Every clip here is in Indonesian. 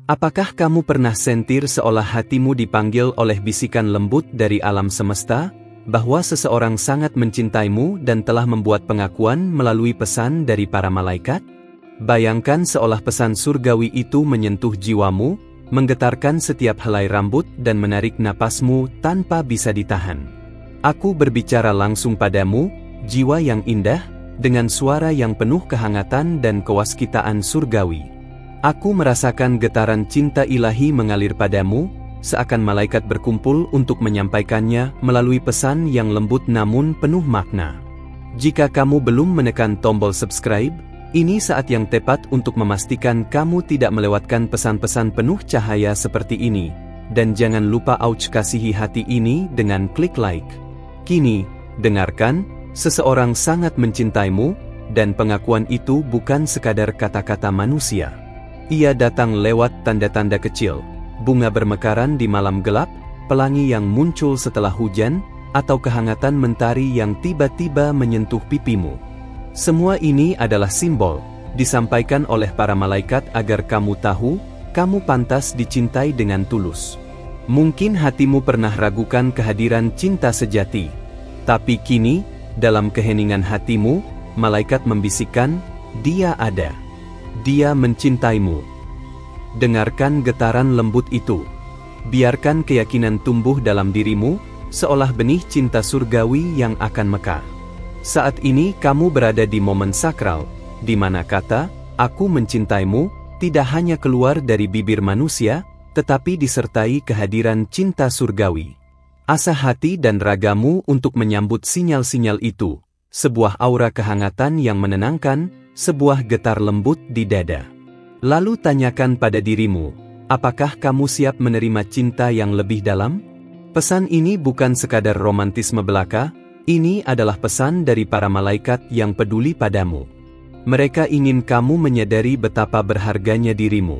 Apakah kamu pernah sentir seolah hatimu dipanggil oleh bisikan lembut dari alam semesta, bahwa seseorang sangat mencintaimu dan telah membuat pengakuan melalui pesan dari para malaikat? Bayangkan seolah pesan surgawi itu menyentuh jiwamu, menggetarkan setiap helai rambut dan menarik napasmu tanpa bisa ditahan. Aku berbicara langsung padamu, jiwa yang indah, dengan suara yang penuh kehangatan dan kewaskitaan surgawi. Aku merasakan getaran cinta ilahi mengalir padamu, seakan malaikat berkumpul untuk menyampaikannya melalui pesan yang lembut namun penuh makna. Jika kamu belum menekan tombol subscribe, ini saat yang tepat untuk memastikan kamu tidak melewatkan pesan-pesan penuh cahaya seperti ini. Dan jangan lupa kasihi hati ini dengan klik like. Kini, dengarkan, seseorang sangat mencintaimu, dan pengakuan itu bukan sekadar kata-kata manusia. Ia datang lewat tanda-tanda kecil, bunga bermekaran di malam gelap, pelangi yang muncul setelah hujan, atau kehangatan mentari yang tiba-tiba menyentuh pipimu. Semua ini adalah simbol, disampaikan oleh para malaikat agar kamu tahu, kamu pantas dicintai dengan tulus. Mungkin hatimu pernah ragukan kehadiran cinta sejati, tapi kini, dalam keheningan hatimu, malaikat membisikkan, dia ada. Dia mencintaimu. Dengarkan getaran lembut itu. Biarkan keyakinan tumbuh dalam dirimu, seolah benih cinta surgawi yang akan mekar. Saat ini kamu berada di momen sakral, di mana kata, "Aku mencintaimu," tidak hanya keluar dari bibir manusia, tetapi disertai kehadiran cinta surgawi. Asah hati dan ragamu untuk menyambut sinyal-sinyal itu, sebuah aura kehangatan yang menenangkan, sebuah getar lembut di dada. Lalu tanyakan pada dirimu, apakah kamu siap menerima cinta yang lebih dalam? Pesan ini bukan sekadar romantisme belaka, ini adalah pesan dari para malaikat yang peduli padamu. Mereka ingin kamu menyadari betapa berharganya dirimu.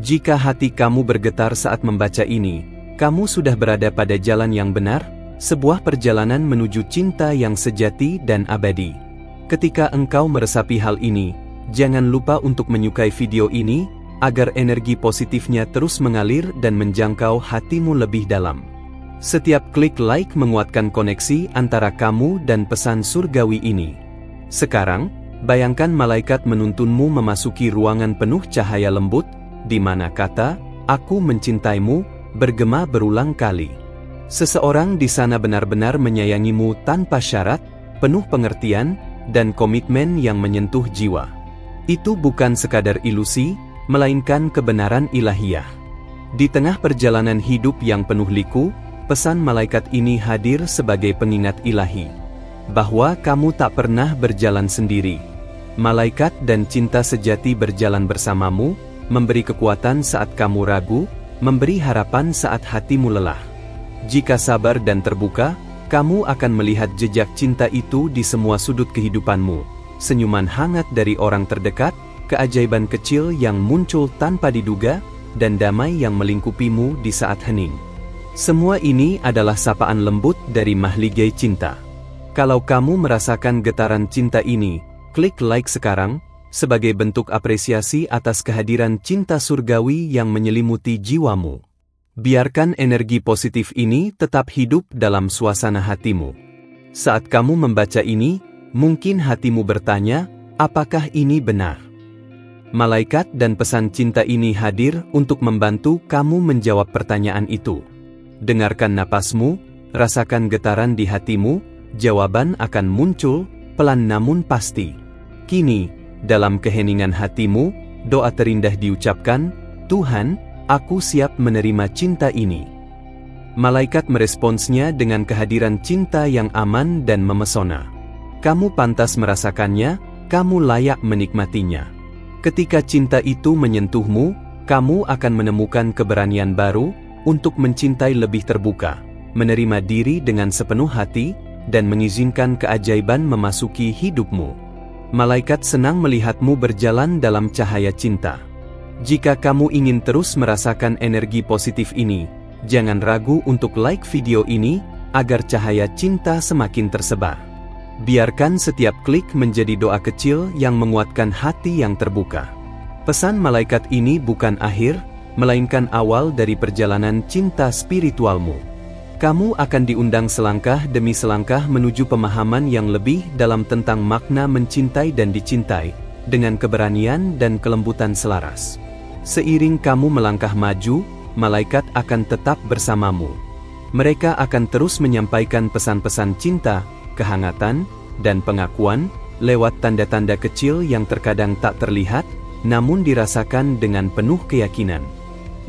Jika hati kamu bergetar saat membaca ini, kamu sudah berada pada jalan yang benar, sebuah perjalanan menuju cinta yang sejati dan abadi. Ketika engkau meresapi hal ini, jangan lupa untuk menyukai video ini, agar energi positifnya terus mengalir dan menjangkau hatimu lebih dalam. Setiap klik like menguatkan koneksi antara kamu dan pesan surgawi ini. Sekarang, bayangkan malaikat menuntunmu memasuki ruangan penuh cahaya lembut, di mana kata, "Aku mencintaimu," bergema berulang kali. Seseorang di sana benar-benar menyayangimu tanpa syarat, penuh pengertian, dan komitmen yang menyentuh jiwa. Itu bukan sekadar ilusi, melainkan kebenaran ilahiyah. Di tengah perjalanan hidup yang penuh liku, pesan malaikat ini hadir sebagai pengingat ilahi, bahwa kamu tak pernah berjalan sendiri. Malaikat dan cinta sejati berjalan bersamamu, memberi kekuatan saat kamu ragu, memberi harapan saat hatimu lelah. Jika sabar dan terbuka, kamu akan melihat jejak cinta itu di semua sudut kehidupanmu. Senyuman hangat dari orang terdekat, keajaiban kecil yang muncul tanpa diduga, dan damai yang melingkupimu di saat hening. Semua ini adalah sapaan lembut dari mahligai cinta. Kalau kamu merasakan getaran cinta ini, klik like sekarang, sebagai bentuk apresiasi atas kehadiran cinta surgawi yang menyelimuti jiwamu. Biarkan energi positif ini tetap hidup dalam suasana hatimu. Saat kamu membaca ini, mungkin hatimu bertanya, apakah ini benar? Malaikat dan pesan cinta ini hadir untuk membantu kamu menjawab pertanyaan itu. Dengarkan napasmu, rasakan getaran di hatimu, jawaban akan muncul, pelan namun pasti. Kini, dalam keheningan hatimu, doa terindah diucapkan, "Tuhan, aku siap menerima cinta ini." Malaikat meresponsnya dengan kehadiran cinta yang aman dan memesona. Kamu pantas merasakannya, kamu layak menikmatinya. Ketika cinta itu menyentuhmu, kamu akan menemukan keberanian baru untuk mencintai lebih terbuka, menerima diri dengan sepenuh hati, dan mengizinkan keajaiban memasuki hidupmu. Malaikat senang melihatmu berjalan dalam cahaya cinta. Jika kamu ingin terus merasakan energi positif ini, jangan ragu untuk like video ini, agar cahaya cinta semakin tersebar. Biarkan setiap klik menjadi doa kecil yang menguatkan hati yang terbuka. Pesan malaikat ini bukan akhir, melainkan awal dari perjalanan cinta spiritualmu. Kamu akan diundang selangkah demi selangkah menuju pemahaman yang lebih dalam tentang makna mencintai dan dicintai, dengan keberanian dan kelembutan selaras. Seiring kamu melangkah maju, malaikat akan tetap bersamamu. Mereka akan terus menyampaikan pesan-pesan cinta, kehangatan, dan pengakuan, lewat tanda-tanda kecil yang terkadang tak terlihat, namun dirasakan dengan penuh keyakinan.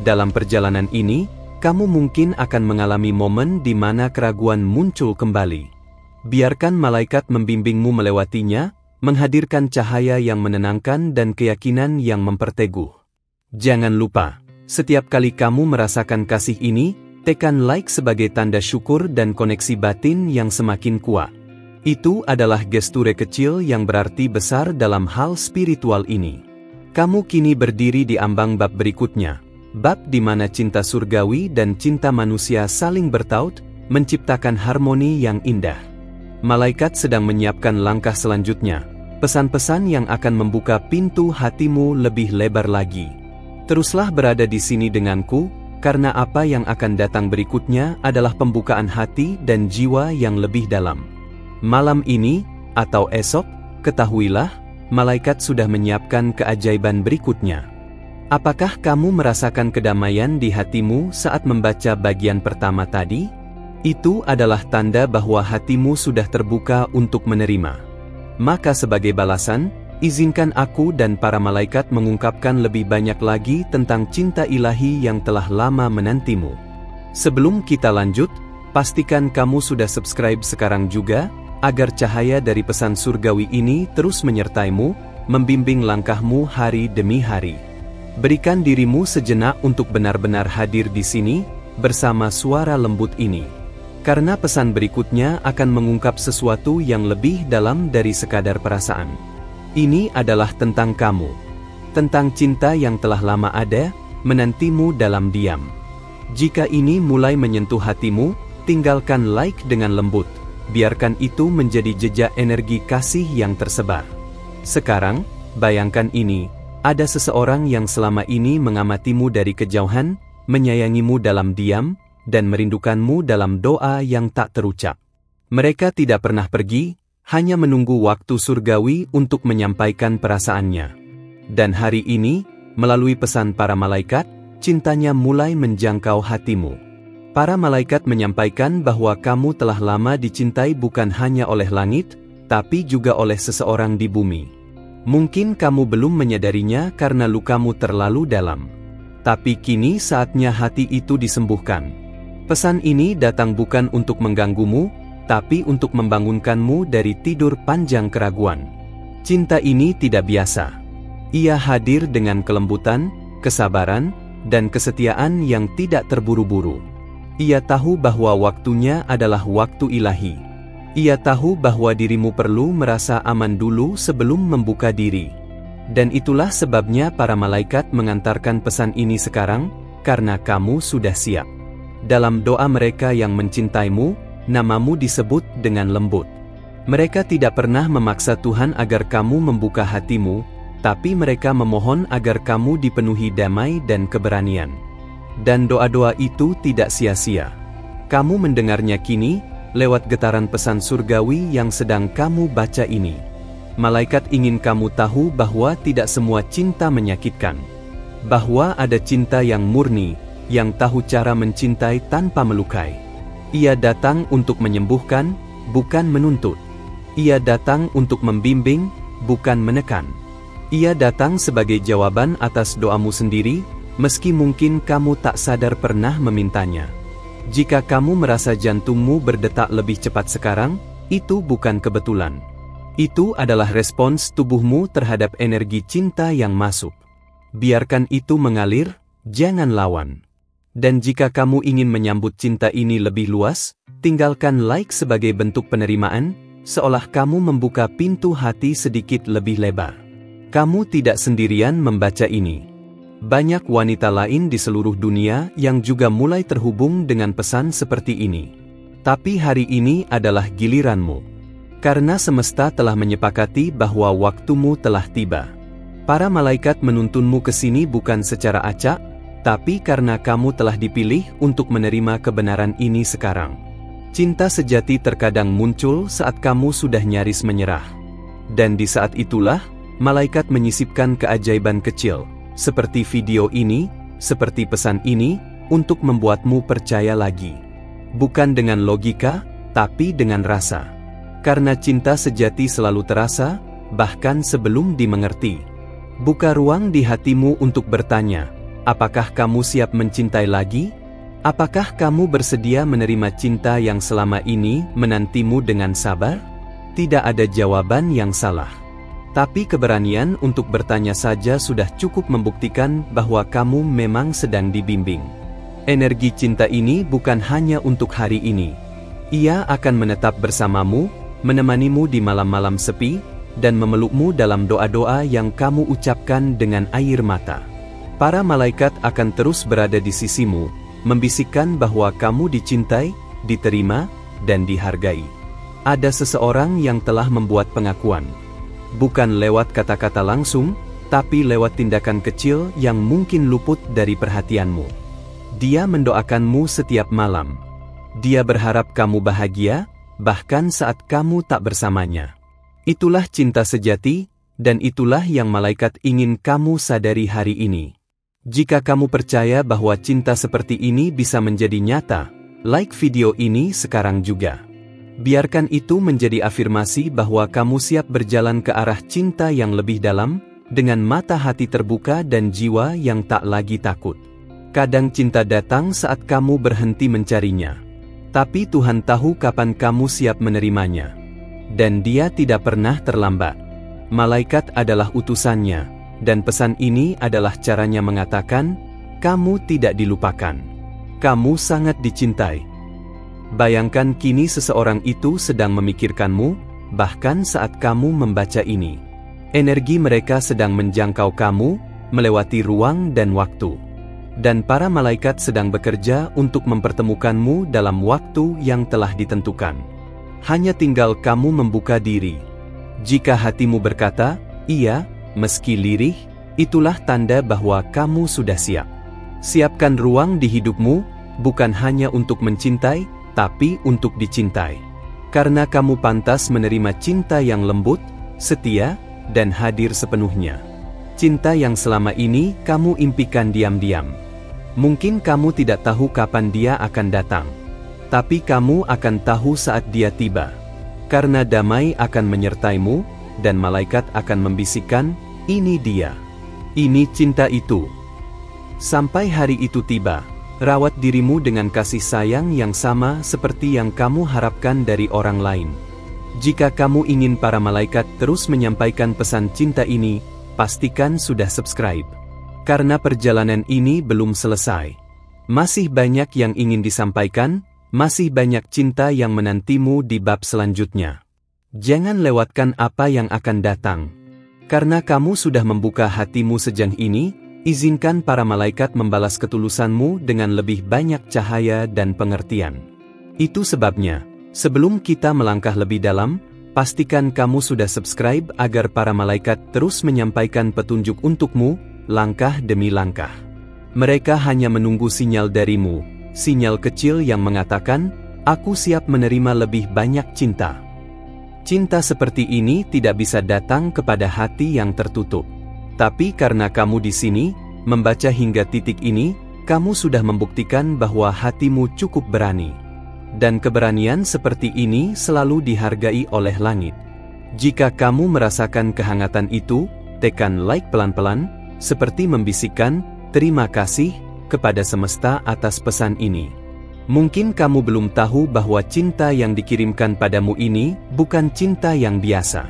Dalam perjalanan ini, kamu mungkin akan mengalami momen di mana keraguan muncul kembali. Biarkan malaikat membimbingmu melewatinya, menghadirkan cahaya yang menenangkan dan keyakinan yang memperteguh. Jangan lupa, setiap kali kamu merasakan kasih ini, tekan like sebagai tanda syukur dan koneksi batin yang semakin kuat. Itu adalah gesture kecil yang berarti besar dalam hal spiritual ini. Kamu kini berdiri di ambang bab berikutnya. Bab di mana cinta surgawi dan cinta manusia saling bertaut, menciptakan harmoni yang indah. Malaikat sedang menyiapkan langkah selanjutnya, pesan-pesan yang akan membuka pintu hatimu lebih lebar lagi. Teruslah berada di sini denganku, karena apa yang akan datang berikutnya adalah pembukaan hati dan jiwa yang lebih dalam. Malam ini, atau esok, ketahuilah, malaikat sudah menyiapkan keajaiban berikutnya. Apakah kamu merasakan kedamaian di hatimu saat membaca bagian pertama tadi? Itu adalah tanda bahwa hatimu sudah terbuka untuk menerima. Maka sebagai balasan, izinkan aku dan para malaikat mengungkapkan lebih banyak lagi tentang cinta ilahi yang telah lama menantimu. Sebelum kita lanjut, pastikan kamu sudah subscribe sekarang juga, agar cahaya dari pesan surgawi ini terus menyertaimu, membimbing langkahmu hari demi hari. Berikan dirimu sejenak untuk benar-benar hadir di sini, bersama suara lembut ini. Karena pesan berikutnya akan mengungkap sesuatu yang lebih dalam dari sekadar perasaan. Ini adalah tentang kamu. Tentang cinta yang telah lama ada, menantimu dalam diam. Jika ini mulai menyentuh hatimu, tinggalkan like dengan lembut. Biarkan itu menjadi jejak energi kasih yang tersebar. Sekarang, bayangkan ini. Ada seseorang yang selama ini mengamatimu dari kejauhan, menyayangimu dalam diam, dan merindukanmu dalam doa yang tak terucap. Mereka tidak pernah pergi, hanya menunggu waktu surgawi untuk menyampaikan perasaannya. Dan hari ini, melalui pesan para malaikat, cintanya mulai menjangkau hatimu. Para malaikat menyampaikan bahwa kamu telah lama dicintai bukan hanya oleh langit, tapi juga oleh seseorang di bumi. Mungkin kamu belum menyadarinya karena lukamu terlalu dalam. Tapi kini saatnya hati itu disembuhkan. Pesan ini datang bukan untuk mengganggumu, tapi untuk membangunkanmu dari tidur panjang keraguan. Cinta ini tidak biasa. Ia hadir dengan kelembutan, kesabaran, dan kesetiaan yang tidak terburu-buru. Ia tahu bahwa waktunya adalah waktu ilahi. Ia tahu bahwa dirimu perlu merasa aman dulu sebelum membuka diri. Dan itulah sebabnya para malaikat mengantarkan pesan ini sekarang, karena kamu sudah siap. Dalam doa mereka yang mencintaimu, namamu disebut dengan lembut. Mereka tidak pernah memaksa Tuhan agar kamu membuka hatimu, tapi mereka memohon agar kamu dipenuhi damai dan keberanian. Dan doa-doa itu tidak sia-sia. Kamu mendengarnya kini, lewat getaran pesan surgawi yang sedang kamu baca ini. Malaikat ingin kamu tahu bahwa tidak semua cinta menyakitkan. Bahwa ada cinta yang murni, yang tahu cara mencintai tanpa melukai. Ia datang untuk menyembuhkan, bukan menuntut. Ia datang untuk membimbing, bukan menekan. Ia datang sebagai jawaban atas doamu sendiri, meski mungkin kamu tak sadar pernah memintanya. Jika kamu merasa jantungmu berdetak lebih cepat sekarang, itu bukan kebetulan. Itu adalah respons tubuhmu terhadap energi cinta yang masuk. Biarkan itu mengalir, jangan lawan. Dan jika kamu ingin menyambut cinta ini lebih luas, tinggalkan like sebagai bentuk penerimaan, seolah kamu membuka pintu hati sedikit lebih lebar. Kamu tidak sendirian membaca ini. Banyak wanita lain di seluruh dunia yang juga mulai terhubung dengan pesan seperti ini. Tapi hari ini adalah giliranmu. Karena semesta telah menyepakati bahwa waktumu telah tiba. Para malaikat menuntunmu ke sini bukan secara acak, tapi karena kamu telah dipilih untuk menerima kebenaran ini sekarang. Cinta sejati terkadang muncul saat kamu sudah nyaris menyerah. Dan di saat itulah, malaikat menyisipkan keajaiban kecil, seperti video ini, seperti pesan ini, untuk membuatmu percaya lagi. Bukan dengan logika, tapi dengan rasa. Karena cinta sejati selalu terasa, bahkan sebelum dimengerti. Buka ruang di hatimu untuk bertanya, apakah kamu siap mencintai lagi? Apakah kamu bersedia menerima cinta yang selama ini menantimu dengan sabar? Tidak ada jawaban yang salah. Tapi keberanian untuk bertanya saja sudah cukup membuktikan bahwa kamu memang sedang dibimbing. Energi cinta ini bukan hanya untuk hari ini. Ia akan menetap bersamamu, menemanimu di malam-malam sepi, dan memelukmu dalam doa-doa yang kamu ucapkan dengan air mata. Para malaikat akan terus berada di sisimu, membisikkan bahwa kamu dicintai, diterima, dan dihargai. Ada seseorang yang telah membuat pengakuan. Bukan lewat kata-kata langsung, tapi lewat tindakan kecil yang mungkin luput dari perhatianmu. Dia mendoakanmu setiap malam. Dia berharap kamu bahagia, bahkan saat kamu tak bersamanya. Itulah cinta sejati, dan itulah yang malaikat ingin kamu sadari hari ini. Jika kamu percaya bahwa cinta seperti ini bisa menjadi nyata, like video ini sekarang juga. Biarkan itu menjadi afirmasi bahwa kamu siap berjalan ke arah cinta yang lebih dalam, dengan mata hati terbuka dan jiwa yang tak lagi takut. Kadang cinta datang saat kamu berhenti mencarinya. Tapi Tuhan tahu kapan kamu siap menerimanya. Dan Dia tidak pernah terlambat. Malaikat adalah utusannya. Dan pesan ini adalah caranya mengatakan, kamu tidak dilupakan. Kamu sangat dicintai. Bayangkan kini seseorang itu sedang memikirkanmu, bahkan saat kamu membaca ini. Energi mereka sedang menjangkau kamu, melewati ruang dan waktu. Dan para malaikat sedang bekerja untuk mempertemukanmu dalam waktu yang telah ditentukan. Hanya tinggal kamu membuka diri. Jika hatimu berkata, iya, meski lirih, itulah tanda bahwa kamu sudah siap. Siapkan ruang di hidupmu, bukan hanya untuk mencintai, tapi untuk dicintai. Karena kamu pantas menerima cinta yang lembut, setia, dan hadir sepenuhnya. Cinta yang selama ini kamu impikan diam-diam. Mungkin kamu tidak tahu kapan dia akan datang. Tapi kamu akan tahu saat dia tiba. Karena damai akan menyertaimu, dan malaikat akan membisikkan, ini dia. Ini cinta itu. Sampai hari itu tiba, rawat dirimu dengan kasih sayang yang sama seperti yang kamu harapkan dari orang lain. Jika kamu ingin para malaikat terus menyampaikan pesan cinta ini, pastikan sudah subscribe. Karena perjalanan ini belum selesai. Masih banyak yang ingin disampaikan, masih banyak cinta yang menantimu di bab selanjutnya. Jangan lewatkan apa yang akan datang. Karena kamu sudah membuka hatimu sejauh ini, izinkan para malaikat membalas ketulusanmu dengan lebih banyak cahaya dan pengertian. Itu sebabnya, sebelum kita melangkah lebih dalam, pastikan kamu sudah subscribe agar para malaikat terus menyampaikan petunjuk untukmu, langkah demi langkah. Mereka hanya menunggu sinyal darimu, sinyal kecil yang mengatakan, aku siap menerima lebih banyak cinta. Cinta seperti ini tidak bisa datang kepada hati yang tertutup. Tapi karena kamu di sini, membaca hingga titik ini, kamu sudah membuktikan bahwa hatimu cukup berani. Dan keberanian seperti ini selalu dihargai oleh langit. Jika kamu merasakan kehangatan itu, tekan like pelan-pelan, seperti membisikkan, terima kasih, kepada semesta atas pesan ini. Mungkin kamu belum tahu bahwa cinta yang dikirimkan padamu ini bukan cinta yang biasa.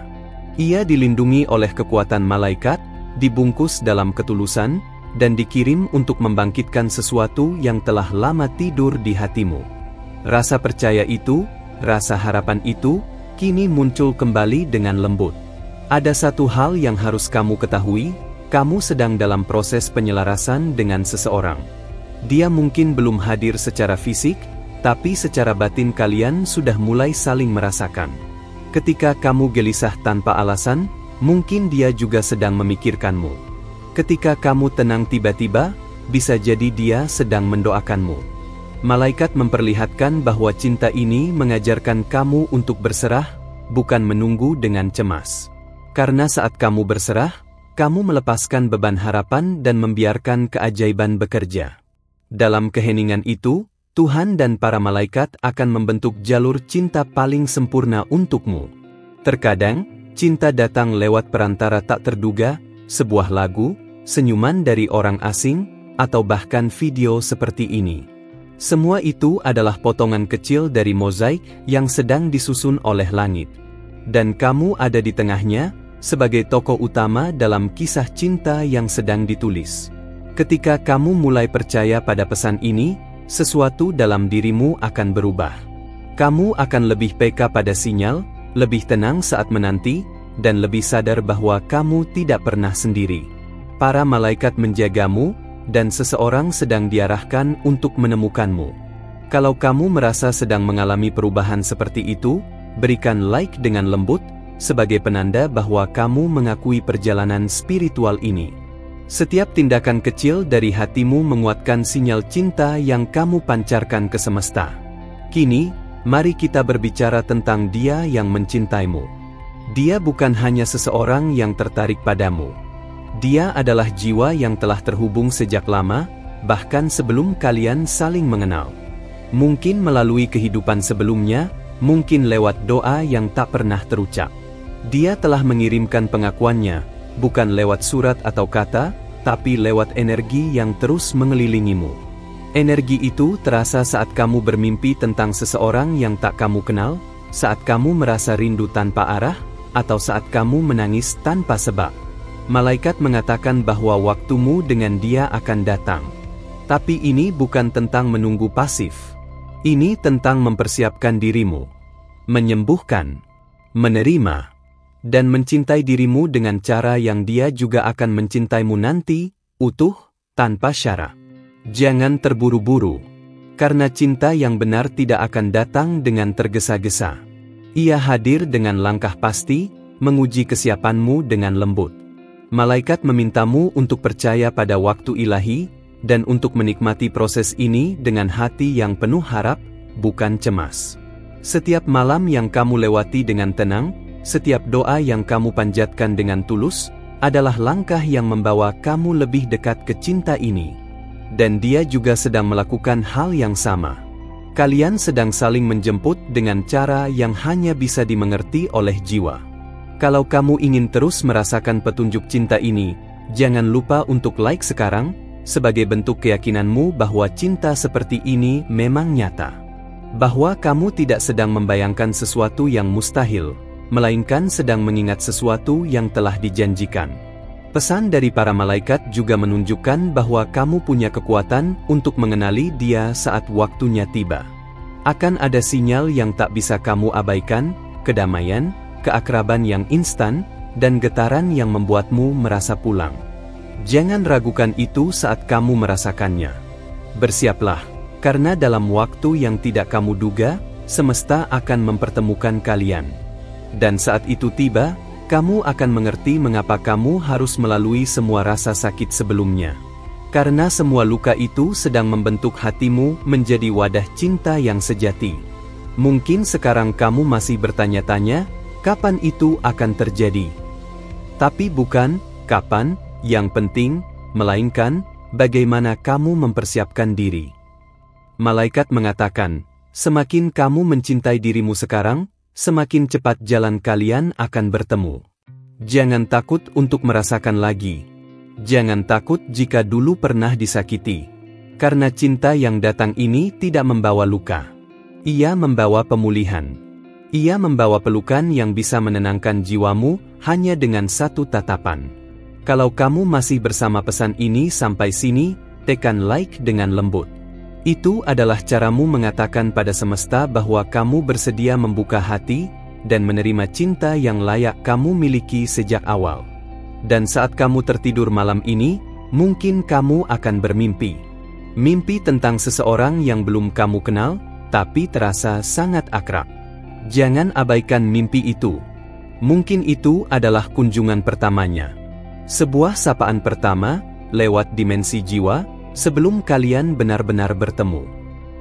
Ia dilindungi oleh kekuatan malaikat, dibungkus dalam ketulusan, dan dikirim untuk membangkitkan sesuatu yang telah lama tidur di hatimu. Rasa percaya itu, rasa harapan itu, kini muncul kembali dengan lembut. Ada satu hal yang harus kamu ketahui, kamu sedang dalam proses penyelarasan dengan seseorang. Dia mungkin belum hadir secara fisik, tapi secara batin kalian sudah mulai saling merasakan. Ketika kamu gelisah tanpa alasan, mungkin dia juga sedang memikirkanmu. Ketika kamu tenang tiba-tiba, bisa jadi dia sedang mendoakanmu. Malaikat memperlihatkan bahwa cinta ini mengajarkan kamu untuk berserah, bukan menunggu dengan cemas. Karena saat kamu berserah, kamu melepaskan beban harapan dan membiarkan keajaiban bekerja. Dalam keheningan itu, Tuhan dan para malaikat akan membentuk jalur cinta paling sempurna untukmu. Terkadang, cinta datang lewat perantara tak terduga, sebuah lagu, senyuman dari orang asing, atau bahkan video seperti ini. Semua itu adalah potongan kecil dari mozaik yang sedang disusun oleh langit. Dan kamu ada di tengahnya, sebagai tokoh utama dalam kisah cinta yang sedang ditulis. Ketika kamu mulai percaya pada pesan ini, sesuatu dalam dirimu akan berubah. Kamu akan lebih peka pada sinyal, lebih tenang saat menanti, dan lebih sadar bahwa kamu tidak pernah sendiri. Para malaikat menjagamu, dan seseorang sedang diarahkan untuk menemukanmu. Kalau kamu merasa sedang mengalami perubahan seperti itu, berikan like dengan lembut, sebagai penanda bahwa kamu mengakui perjalanan spiritual ini. Setiap tindakan kecil dari hatimu menguatkan sinyal cinta yang kamu pancarkan ke semesta. Kini, mari kita berbicara tentang Dia yang mencintaimu. Dia bukan hanya seseorang yang tertarik padamu. Dia adalah jiwa yang telah terhubung sejak lama, bahkan sebelum kalian saling mengenal. Mungkin melalui kehidupan sebelumnya, mungkin lewat doa yang tak pernah terucap. Dia telah mengirimkan pengakuannya, bukan lewat surat atau kata, tapi lewat energi yang terus mengelilingimu. Energi itu terasa saat kamu bermimpi tentang seseorang yang tak kamu kenal, saat kamu merasa rindu tanpa arah, atau saat kamu menangis tanpa sebab. Malaikat mengatakan bahwa waktumu dengan Dia akan datang. Tapi ini bukan tentang menunggu pasif. Ini tentang mempersiapkan dirimu, menyembuhkan, menerima, dan mencintai dirimu dengan cara yang Dia juga akan mencintaimu nanti, utuh, tanpa syarat. Jangan terburu-buru, karena cinta yang benar tidak akan datang dengan tergesa-gesa. Ia hadir dengan langkah pasti, menguji kesiapanmu dengan lembut. Malaikat memintamu untuk percaya pada waktu ilahi, dan untuk menikmati proses ini dengan hati yang penuh harap, bukan cemas. Setiap malam yang kamu lewati dengan tenang, setiap doa yang kamu panjatkan dengan tulus, adalah langkah yang membawa kamu lebih dekat ke cinta ini. Dan Dia juga sedang melakukan hal yang sama. Kalian sedang saling menjemput dengan cara yang hanya bisa dimengerti oleh jiwa. Kalau kamu ingin terus merasakan petunjuk cinta ini, jangan lupa untuk like sekarang, sebagai bentuk keyakinanmu bahwa cinta seperti ini memang nyata. Bahwa kamu tidak sedang membayangkan sesuatu yang mustahil, melainkan sedang mengingat sesuatu yang telah dijanjikan. Pesan dari para malaikat juga menunjukkan bahwa kamu punya kekuatan untuk mengenali Dia saat waktunya tiba. Akan ada sinyal yang tak bisa kamu abaikan, kedamaian, keakraban yang instan, dan getaran yang membuatmu merasa pulang. Jangan ragukan itu saat kamu merasakannya. Bersiaplah, karena dalam waktu yang tidak kamu duga, semesta akan mempertemukan kalian. Dan saat itu tiba, kamu akan mengerti mengapa kamu harus melalui semua rasa sakit sebelumnya. Karena semua luka itu sedang membentuk hatimu menjadi wadah cinta yang sejati. Mungkin sekarang kamu masih bertanya-tanya, kapan itu akan terjadi? Tapi bukan kapan yang penting, melainkan bagaimana kamu mempersiapkan diri. Malaikat mengatakan, semakin kamu mencintai dirimu sekarang, semakin cepat jalan kalian akan bertemu. Jangan takut untuk merasakan lagi. Jangan takut jika dulu pernah disakiti. Karena cinta yang datang ini tidak membawa luka. Ia membawa pemulihan. Ia membawa pelukan yang bisa menenangkan jiwamu hanya dengan satu tatapan. Kalau kamu masih bersama pesan ini sampai sini, tekan like dengan lembut. Itu adalah caramu mengatakan pada semesta bahwa kamu bersedia membuka hati dan menerima cinta yang layak kamu miliki sejak awal. Dan saat kamu tertidur malam ini, mungkin kamu akan bermimpi. Mimpi tentang seseorang yang belum kamu kenal, tapi terasa sangat akrab. Jangan abaikan mimpi itu. Mungkin itu adalah kunjungan pertamanya. Sebuah sapaan pertama, lewat dimensi jiwa, sebelum kalian benar-benar bertemu.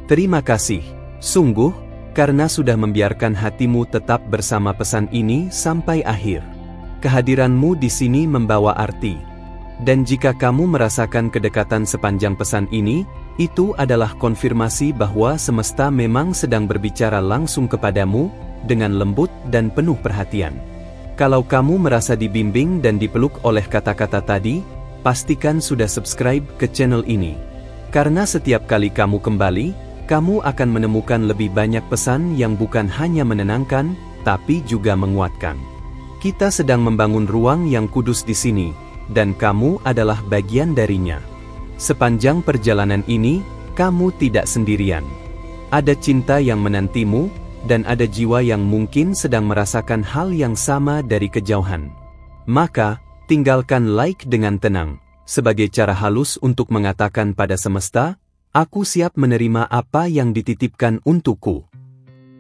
Terima kasih, sungguh, karena sudah membiarkan hatimu tetap bersama pesan ini sampai akhir. Kehadiranmu di sini membawa arti. Dan jika kamu merasakan kedekatan sepanjang pesan ini, itu adalah konfirmasi bahwa semesta memang sedang berbicara langsung kepadamu, dengan lembut dan penuh perhatian. Kalau kamu merasa dibimbing dan dipeluk oleh kata-kata tadi, pastikan sudah subscribe ke channel ini. Karena setiap kali kamu kembali, kamu akan menemukan lebih banyak pesan yang bukan hanya menenangkan, tapi juga menguatkan. Kita sedang membangun ruang yang kudus di sini, dan kamu adalah bagian darinya. Sepanjang perjalanan ini, kamu tidak sendirian. Ada cinta yang menantimu, dan ada jiwa yang mungkin sedang merasakan hal yang sama dari kejauhan. Maka, tinggalkan like dengan tenang, sebagai cara halus untuk mengatakan pada semesta, aku siap menerima apa yang dititipkan untukku.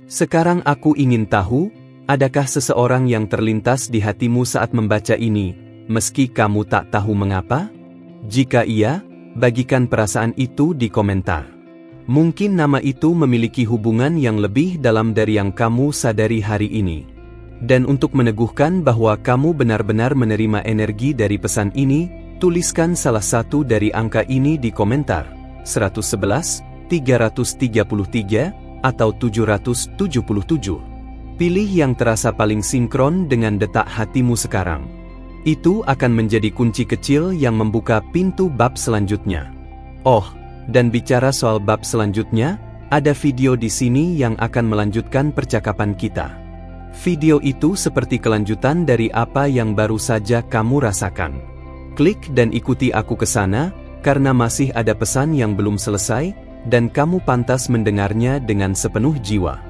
Sekarang aku ingin tahu, adakah seseorang yang terlintas di hatimu saat membaca ini, meski kamu tak tahu mengapa? Jika iya, bagikan perasaan itu di komentar. Mungkin nama itu memiliki hubungan yang lebih dalam dari yang kamu sadari hari ini. Dan untuk meneguhkan bahwa kamu benar-benar menerima energi dari pesan ini, tuliskan salah satu dari angka ini di komentar. 111, 333, atau 777. Pilih yang terasa paling sinkron dengan detak hatimu sekarang. Itu akan menjadi kunci kecil yang membuka pintu bab selanjutnya. Oh, dan bicara soal bab selanjutnya, ada video di sini yang akan melanjutkan percakapan kita. Video itu seperti kelanjutan dari apa yang baru saja kamu rasakan. Klik dan ikuti aku ke sana, karena masih ada pesan yang belum selesai, dan kamu pantas mendengarnya dengan sepenuh jiwa.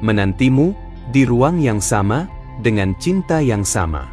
Menantimu, di ruang yang sama, dengan cinta yang sama.